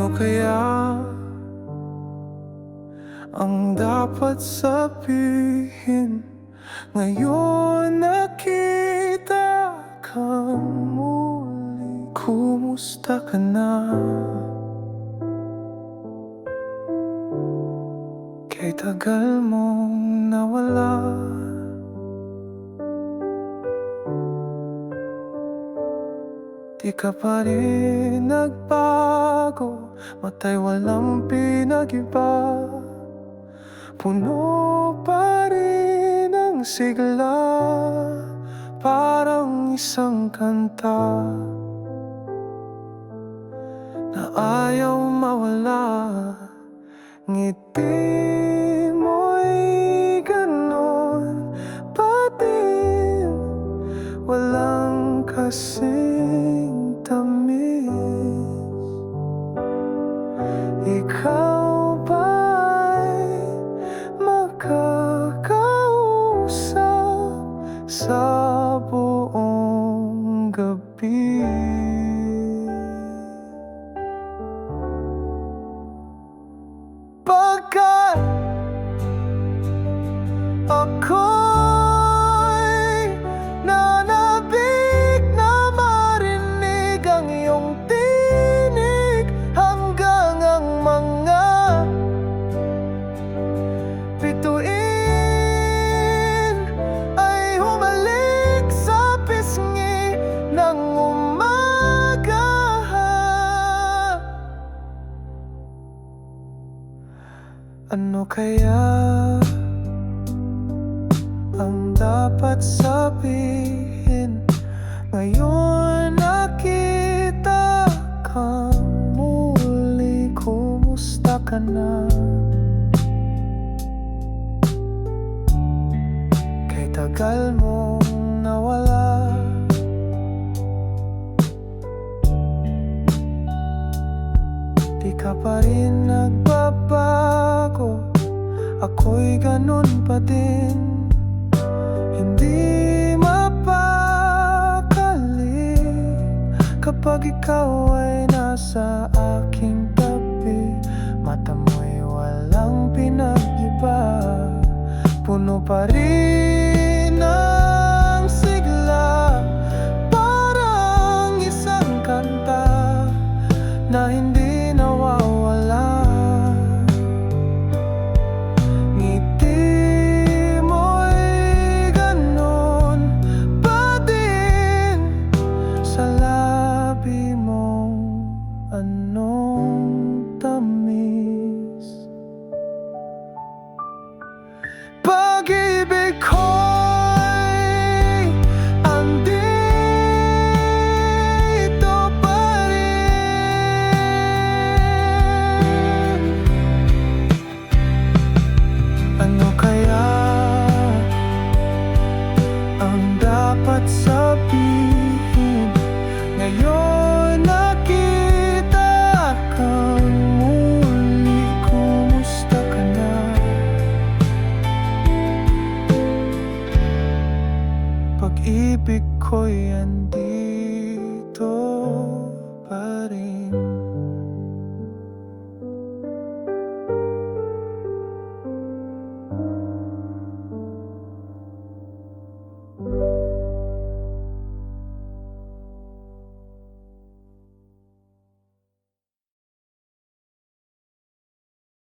Ano kaya ang dapat sabihin ngayon nakita kang muli? Kumusta ka na? Kay tagal mong nawala. Di ka pa rin nagbago, mata'y walang pinag-iba. Puno pa rin ang sigla, parang isang kanta na ayaw mawala. Ngiti mo'y ganon pa din, walang kasing tamis. Ikaw ba'y makakausap sa buong gabi? Pagkat ako'y nanabik na marinig ang iyong tinig, hanggang ang mga bituin ay humalik sa pisngi ng umaga. Ano kaya ang dapat sabihin ngayon nakita kang muli? Kumusta ka na? Kay tagal mong nawala. Di ka pa rin nagbabago, ako'y ganun pa din. Hindi mapakali kapag ikaw ay nasa aking tabi. Mata mo'y walang pinag-iba, puno pa rin